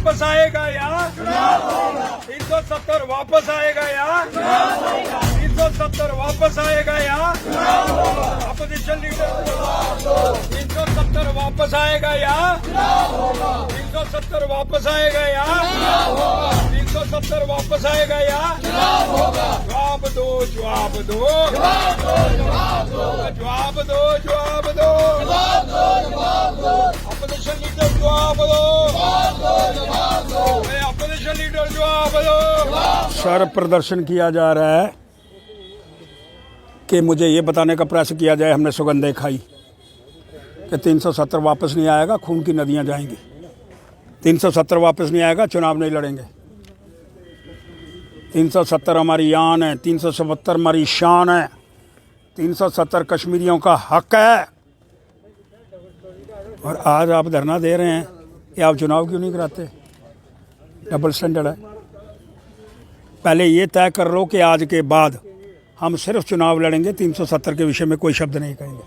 वापस आएगा या 370 वापस आएगा या 370 वापस आएगा या अपोजिशन लीडर 370 वापस आएगा या 370 वापस आएगा या 370 वापस आएगा या जवाब दो जवाब दो जवाब दो जवाब दो अपोजिशन लीडर जवाब दो अपोजिशन लीडर जवाब दो। सर प्रदर्शन किया जा रहा है कि मुझे ये बताने का प्रयास किया जाए हमने सुगंधें खाई कि 370 वापस नहीं आएगा, खून की नदियां जाएंगी। 370 वापस नहीं आएगा, चुनाव नहीं लड़ेंगे। 370 हमारी यान है, 370 हमारी शान है, 370 कश्मीरियों का हक है। और आज आप धरना दे रहे हैं कि आप चुनाव क्यों नहीं कराते? डबल स्टैंडर्ड है। पहले ये तय कर लो कि आज के बाद हम सिर्फ चुनाव लड़ेंगे, 370 के विषय में कोई शब्द नहीं कहेंगे।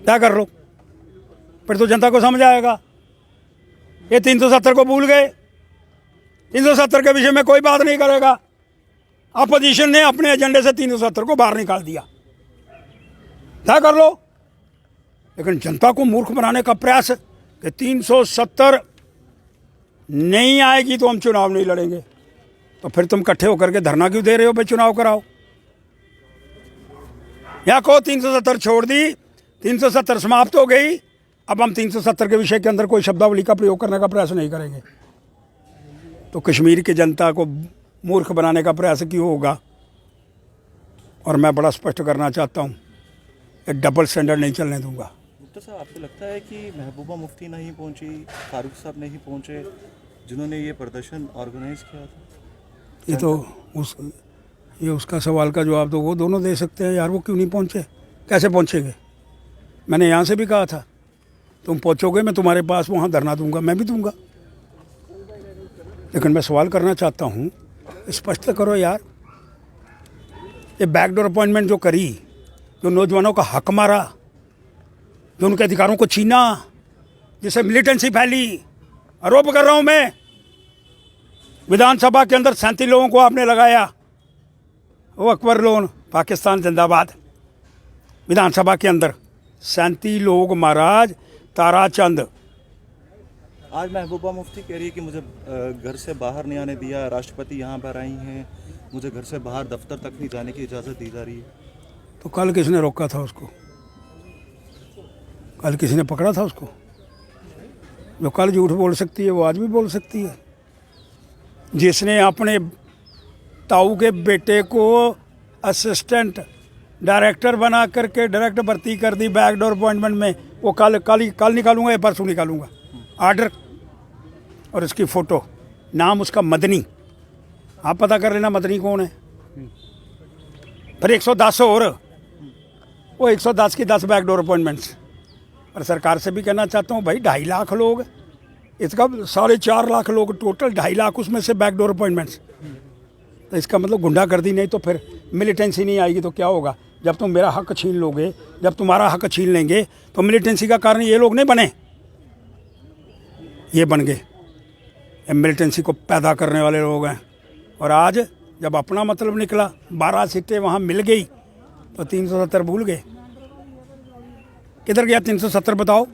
तय कर लो, फिर तो जनता को समझ आएगा। ये 370 को भूल गए, 370 के विषय में कोई बात नहीं करेगा। अपोजिशन ने अपने एजेंडे से 370 को बाहर निकाल दिया। तय कर लो। लेकिन जनता को मूर्ख बनाने का प्रयास कि 370 नहीं आएगी तो हम चुनाव नहीं लड़ेंगे। तो फिर तुम इकट्ठे होकर के धरना क्यों दे रहे हो? भाई चुनाव कराओ या कहो 370 छोड़ दी, 370 समाप्त हो गई, अब हम 370 के विषय के अंदर कोई शब्दावली का प्रयोग करने का प्रयास नहीं करेंगे। तो कश्मीर की जनता को मूर्ख बनाने का प्रयास क्यों होगा? और मैं बड़ा स्पष्ट करना चाहता हूँ, डबल स्टैंडर्ड नहीं चलने दूंगा। गुप्ता साहब, आपको लगता है कि महबूबा मुफ्ती नहीं पहुंची, फारूक साहब नहीं पहुंचे, जिन्होंने ये प्रदर्शन ऑर्गेनाइज किया था? ये उसका सवाल का जवाब तो वो दोनों दे सकते हैं यार। वो क्यों नहीं पहुंचे? कैसे पहुंचेंगे? मैंने यहाँ से भी कहा था तुम पहुंचोगे, मैं तुम्हारे पास वहाँ धरना दूंगा, मैं भी दूंगा। लेकिन मैं सवाल करना चाहता हूँ, स्पष्ट करो यार। ये बैकडोर अपॉइंटमेंट जो करी, जो नौजवानों का हक मारा, जो उनके अधिकारों को छीना, जिससे मिलिटेंसी फैली, आरोप कर रहा हूँ मैं। विधानसभा के अंदर 37 लोगों को आपने लगाया। वो अकबर लोन, पाकिस्तान जिंदाबाद। विधानसभा के अंदर 37 लोग महाराज, ताराचंद। आज महबूबा मुफ्ती कह रही है कि मुझे घर से बाहर नहीं आने दिया, राष्ट्रपति यहाँ पर आई हैं, मुझे घर से बाहर दफ्तर तक नहीं जाने की इजाज़त दी जा रही है। तो कल किसने रोका था उसको? कल किसी ने पकड़ा था उसको? जो कल झूठ बोल सकती है वो आज भी बोल सकती है। जिसने अपने ताऊ के बेटे को असिस्टेंट डायरेक्टर बना करके डायरेक्ट भर्ती कर दी बैकडोर अपॉइंटमेंट में, वो कल निकालूंगा या परसों निकालूंगा आर्डर। और इसकी फ़ोटो, नाम उसका मदनी। आप पता कर लेना मदनी कौन है। फिर 110 और वो 110 की 10 बैकडोर अपॉइंटमेंट्स। और सरकार से भी कहना चाहता हूँ भाई, 2.5 लाख लोग, इसका 4.5 लाख लोग टोटल, 2.5 लाख उसमें से बैकडोर अपॉइंटमेंट्स। तो इसका मतलब गुंडागर्दी नहीं तो फिर मिलिटेंसी नहीं आएगी तो क्या होगा? जब तुम मेरा हक छीन लोगे, जब तुम्हारा हक छीन लेंगे तो मिलिटेंसी का कारण ये लोग नहीं बने, ये बन गए। मिलिटेंसी को पैदा करने वाले लोग हैं। और आज जब अपना मतलब निकला, 12 सीटें वहाँ मिल गई तो 370 भूल गए। किधर गया 370 बताओ?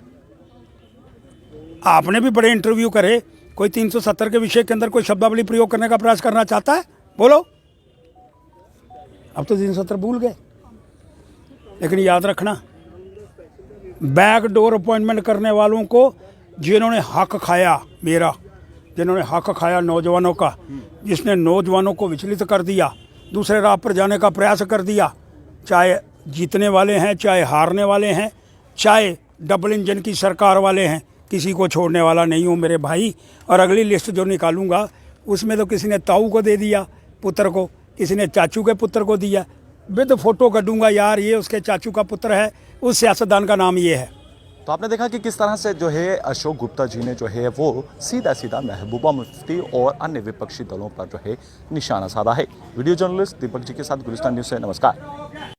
आपने भी बड़े इंटरव्यू करे, कोई 370 के विषय के अंदर कोई शब्दावली प्रयोग करने का प्रयास करना चाहता है? बोलो। अब तो 370 भूल गए। लेकिन याद रखना, बैकडोर अपॉइंटमेंट करने वालों को, जिन्होंने हक खाया मेरा, जिन्होंने हक खाया नौजवानों का, जिसने नौजवानों को विचलित कर दिया, दूसरे राह पर जाने का प्रयास कर दिया, चाहे जीतने वाले हैं, चाहे हारने वाले हैं, चाहे डबल इंजन की सरकार वाले हैं, किसी को छोड़ने वाला नहीं हूँ मेरे भाई। और अगली लिस्ट जो निकालूंगा उसमें तो किसी ने ताऊ को दे दिया पुत्र को, किसी ने चाचू के पुत्र को दिया। विद फोटो करूँगा यार, ये उसके चाचू का पुत्र है, उस सियासतदान का नाम ये है। तो आपने देखा कि किस तरह से जो है अशोक गुप्ता जी ने जो है वो सीधा महबूबा मुफ्ती और अन्य विपक्षी दलों पर जो है निशाना साधा है। वीडियो जर्नलिस्ट दीपक जी के साथ गुलिस्तान न्यूज़ से नमस्कार।